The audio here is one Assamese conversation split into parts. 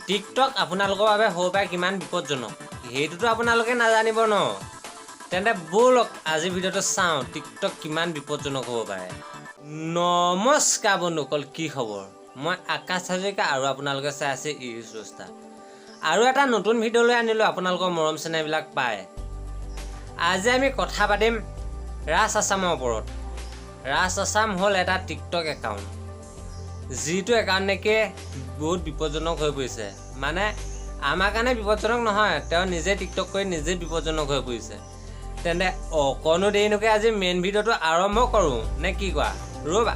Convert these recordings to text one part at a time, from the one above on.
টিকটক আপোনালোকৰ বাবে হ'ব পাৰে কিমান বিপদজনক সেইটোতো আপোনালোকে নাজানিব ন তেন্তে বলক আজি ভিডিঅ'টো চাওঁ টিকটক কিমান বিপদজনক হ'ব পাৰে নমস্কাৰ বন্ধুসকল কি খবৰ মই আকাশ হাজৰিকা আৰু আপোনালোকে চাই আছে ইউজটা আৰু এটা নতুন ভিডিঅ' লৈ আনিলোঁ আপোনালোকৰ মৰম চেনেহবিলাক পায় আজি আমি কথা পাতিম ৰাজ আছামৰ ওপৰত ৰাজ আছাম হ'ল এটা টিকটক একাউণ্ট যিটো একাউণ্ট নেকি বহুত বিপদজনক হৈ পৰিছে মানে আমাৰ কাৰণে বিপদজনক নহয় তেওঁ নিজে টিকটক কৰি নিজে বিপদজনক হৈ পৰিছে তেন্তে অকণো দেৰি নকৰি আজি মেইন ভিডিঅ'টো আৰম্ভ কৰোঁ নে কি কোৱা ৰ'বা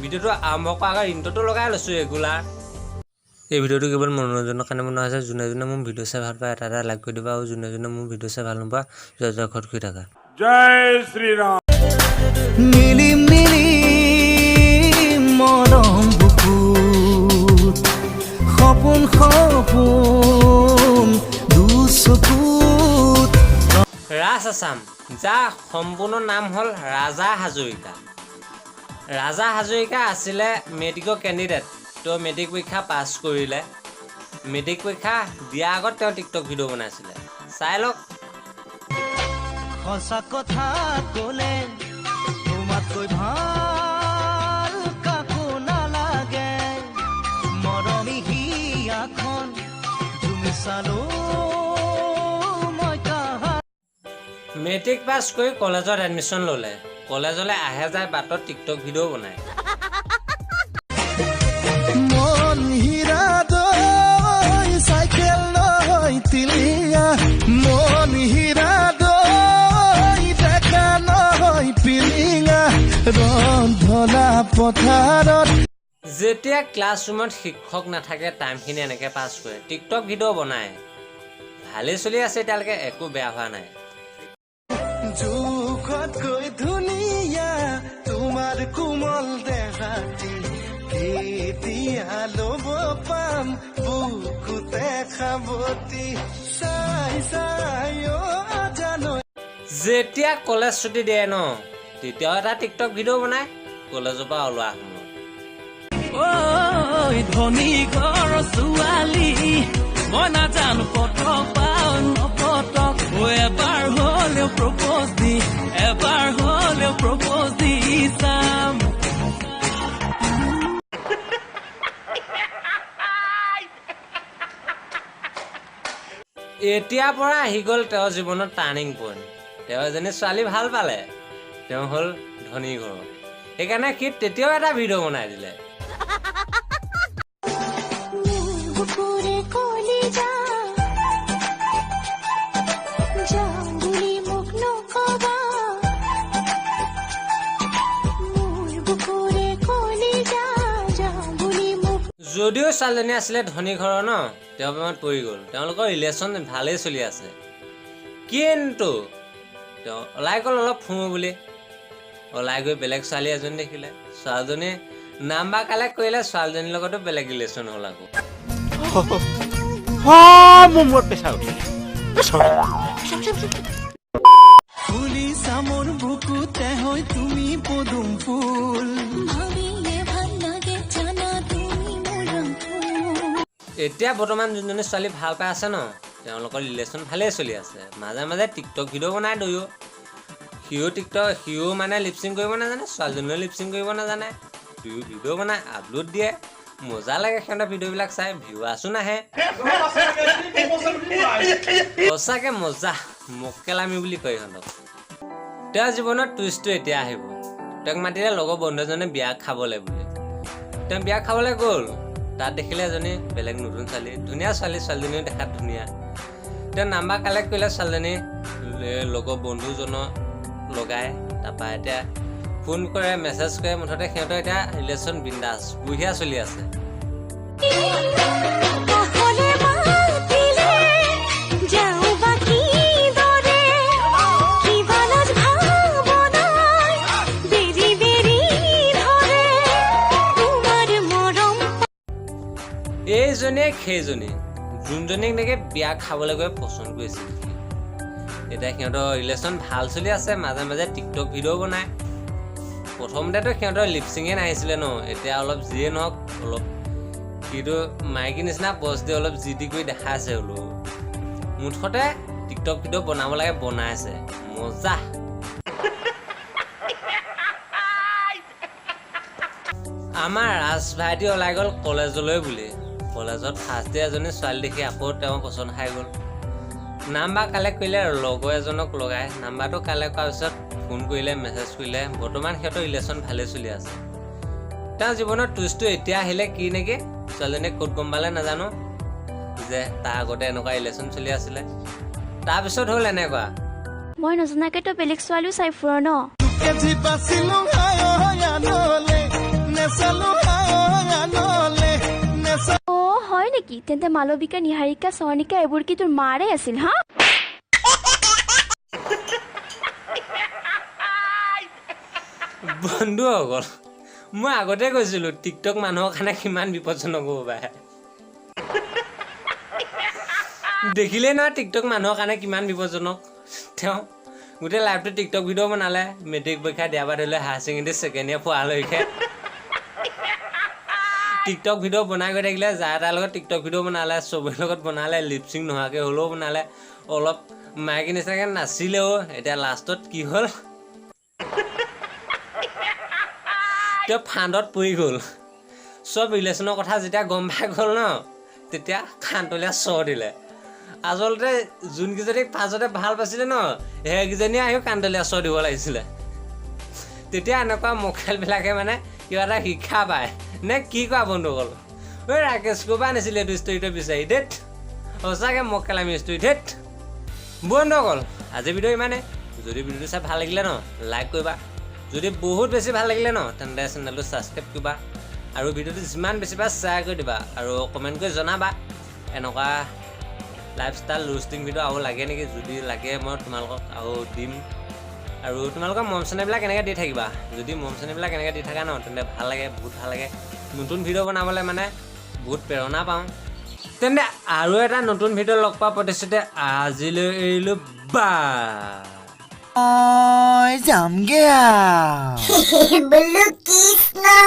ভিডিঅ'টো আৰম্ভ কৰাৰ আগত ইণ্ট্ৰ'টো লগাই লৈছোঁ ৰেগুলাৰ এই ভিডিঅ'টো কেৱল মনোৰঞ্জনৰ কাৰণে বনোৱা হৈছে যোনে যোনে মোৰ ভিডিঅ' চাই ভাল পায় এটা লাইক কৰি দিবা আৰু যোনে যোনে মোৰ ভিডিঅ' চাই ভাল নোপোৱা জয় জয় ঘৰত শুই থাকা জয় শ্ৰীৰাম মিলি মিলি মৰম বুকুত সপোন সপোন দুচকুত ৰাজ আছাম যাৰ সম্পূৰ্ণ নাম হ'ল ৰাজা হাজৰিকা আছিলে মেট্ৰিকৰ কেণ্ডিডেট তেওঁ মেট্ৰিক পৰীক্ষা পাছ কৰিলে মেট্ৰিক পৰীক্ষা দিয়াৰ আগত তেওঁ টিকটক ভিডিঅ' বনাইছিলে চাই লওক সঁচা কথা ক'লে তোমাতকৈ ভাল কাকো নালাগে মৰমী হিয়াখন তুমি চালো মই কাহা মেট্ৰিক পাছ কৰি কলেজত এডমিশ্যন ল'লে কলেজলৈ আহে যায় বাটত টিকটক ভিডিঅ' বনায় মন হীৰা দৈ চাইকেল লৈ তিলিয়া মন হীৰা দৈ দেখা নহয় পিলিঙা ৰন্ধলা পথাৰত যেতিয়া ক্লাছৰুমত শিক্ষক নাথাকে টাইমখিনি এনেকৈ পাছ কৰে টিকটক ভিডিঅ' বনায় ভালেই চলি আছে এতিয়ালৈকে একো বেয়া হোৱা নাই জোখতকৈ ধুনীয়া তোমাৰ কোমল দেহাটি কেতিয়া ল'ব পাম বুকুতে খাবতি চাই চাই জানো যেতিয়া কলেজ ছুটি দিয়ে ন তেতিয়াও এটা টিকটক ভিডিঅ' বনায় কলেজৰ পৰা ওলোৱা সময়ত ঐ ধনী ঘৰ ছোৱালী মই নাজানো পটক পাওঁ নপটক এবাৰ হ'লেও প্ৰপ'জ দি চাম এতিয়াৰ পৰা আহি গ'ল তেওঁৰ জীৱনত টাৰ্ণিং পইণ্ট তেওঁ এজনী ছোৱালী ভাল পালে তেওঁ হ'ল ধনী ঘৰৰ সেইকাৰণে সি তেতিয়াও এটা ভিডিঅ' বনাই দিলে যদিও ছোৱালীজনী আছিলে ধনী ঘৰৰ ন তেওঁ প্ৰেমত পৰি গ'ল তেওঁলোকৰ ৰিলেশ্যন ভালেই চলি আছে কিন্তু তেওঁ ওলাই গ'ল অলপ ফুৰো বুলি ওলাই গৈ বেলেগ ছোৱালী এজনী দেখিলে ছোৱালীজনী নাম্বাৰ কালেক্ট কৰিলে ছোৱালীজনীৰ লগতো বেলেগ ৰিলেশ্যন হ'ল আকৌ মোৰ মূৰত প্ৰেছাৰ উঠিলে ফুলি চামৰ বুকুতে হয় তুমি পদুম ফুল এতিয়া বৰ্তমান যোনজনী ছোৱালী ভাল পাই আছে ন তেওঁলোকৰ ৰিলেশ্যন ভালেই চলি আছে মাজে মাজে টিকটক ভিডিঅ' বনাই দুয়ো সিও মানে লিপচিং কৰিব নাজানে ছোৱালীজনীও লিপচিং কৰিব নাজানে দুয়ো ভিডিঅ' বনাই আপলোড দিয়ে মজা লাগে সিহঁতৰ ভিডিঅ'বিলাক চাই ভিউৱাৰ্ছো নাহে সঁচাকৈ মজা মক্কেলামি বুলি কয় সিহঁতক তেওঁৰ জীৱনত টুইষ্টটো এতিয়া আহিব তেওঁক মাতিলে লগৰ বন্ধু এজনে বিয়া খাবলৈ বুলি তেওঁ বিয়া খাবলৈ গ'ল তাত দেখিলে এজনী বেলেগ নতুন ছোৱালী ধুনীয়া ছোৱালীজনীও দেখাত ধুনীয়া তেওঁ নাম্বাৰ কালেক্ট কৰিলে ছোৱালীজনী লগৰ বন্ধুজনৰ লগাই তাৰপৰা এতিয়া ফোন কৰে মেছেজ কৰে মুঠতে সিহঁতৰ এতিয়া ৰিলেশ্যন বিন্দাছ বঢ়িয়া চলি আছে এইজনীয়ে সেইজনী যোনজনীক নেকি বিয়া খাবলৈ গৈ পচন্দ কৰিছিল এতিয়া সিহঁতৰ ৰিলেশ্যন ভাল চলি আছে মাজে মাজে টিকটক ভিডিঅ' বনায় প্ৰথমতেতো সিহঁতৰ লিপচিঙে নাহিছিলে ন এতিয়া অলপ যিয়ে নহওক অলপ কিন্তু মাইকী নিচিনা পষ্ট দি অলপ যি টি কৰি দেখাইছে বোলো মুঠতে টিকটক ভিডিঅ' বনাব লাগে বনাইছে মজা আমাৰ ৰাজ ভাইটি ওলাই গ'ল কলেজলৈ বুলি কলেজত ফাৰ্ষ্ট ডে এজনী ছোৱালী দেখি আকৌ তেওঁ পচন্দ খাই গ'ল নাম্বাৰ কালেক্ট কৰিলে লগৰ এজনক লগাই নাম্বাৰটো কালেক্ট কৰাৰ পিছত ফোন কৰিলে মেছেজ কৰিলে বৰ্তমান সিহঁতৰ ৰিলেশ্যন ভালেই চলি আছে তেওঁৰ জীৱনৰ টুইষ্টটো এতিয়া আহিলে কি নেকি ছোৱালীজনীয়ে ক'ত গম পালে নাজানো যে তাৰ আগতে এনেকুৱা ৰিলেশ্যন চলি আছিলে তাৰপিছত হ'ল এনেকুৱা মই নজনাকে তো বেলেগ ছোৱালীও চাই ফুৰ ন কেজি বাচিলো আনলে নেচালো আনলে অ হয় নেকি তেন্তে মালবিকা নিহাৰিকা সনিকা এইবোৰ কি তোৰ মাৰে আছিল হা বন্ধুসকল মই আগতে কৈছিলো টিকটক মানুহৰ কাৰণে কিমান বিপদজনক হ'ব পাৰে দেখিলেই নহয় টিকটক মানুহৰ কাৰণে কিমান বিপদজনক তেওঁ গোটেই লাইভটো টিকটক ভিডিঅ' বনালে মেট্ৰিক পৰীক্ষা দিয়াৰ পৰা ধৰি লৈ হায়াৰ ছেকেণ্ডেৰী ছেকেণ্ড ইয়েৰ পোৱালৈকে টিকটক ভিডিঅ' বনাই গৈ থাকিলে যাৰ তাৰ লগত টিকটক ভিডিঅ' বনালে চবৰে লগত বনালে লিপচিং নোহোৱাকৈ হ'লেও বনালে অলপ মাইকী নিচিনাকৈ নাচিলেও এতিয়া লাষ্টত কি হ'ল তেওঁ ফাণ্ডত পৰি গ'ল চব ৰিলেশ্যনৰ কথা যেতিয়া গম পাই গ'ল ন তেতিয়া খান্তলীয়া চৰ দিলে আচলতে যোনকেইজনীক ফাৰ্ষ্টতে ভাল পাইছিলে ন সেইকেইজনীয়ে আহিও কান্তলীয়া চৰ দিব লাগিছিলে তেতিয়া এনেকুৱা মকেলবিলাকে মানে কিবা এটা শিক্ষা পায় নে কি কোৱা বন্ধুসকল ঐ ৰাকেশ ক'ৰপৰা আনিছিলে এইটো ষ্টৰিটো বিচাৰি ধেত সঁচাকৈ মকেলামি ষ্টৰি ধেত বন্ধুসকল আজি ভিডিঅ' ইমানে যদি ভিডিঅ'টো চাই ভাল লাগিলে ন লাইক কৰিবা যদি বহুত বেছি ভাল লাগিলে ন তেন্তে চেনেলটো ছাবস্ক্ৰাইব কৰিবা আৰু ভিডিঅ'টো যিমান বেছি পাৰা শ্বেয়াৰ কৰি দিবা আৰু কমেণ্ট কৰি জনাবা এনেকুৱা লাইফষ্টাইল ৰোষ্টিং ভিডিঅ' আৰু লাগে নেকি যদি লাগে মই তোমালোকক আৰু দিম আৰু তোমালোকৰ মৰম চেনেহবিলাক এনেকৈ দি থাকিবা যদি মৰম চেনেহবিলাক এনেকৈ দি থাকা ন তেন্তে ভাল লাগে বহুত ভাল লাগে নতুন ভিডিঅ' বনাবলৈ মানে বহুত প্ৰেৰণা পাওঁ তেন্তে আৰু এটা নতুন ভিডিঅ' লগ পোৱা প্ৰতিশ্ৰুতি আজিলৈ এৰিলোঁ বা যামগে Belukis na!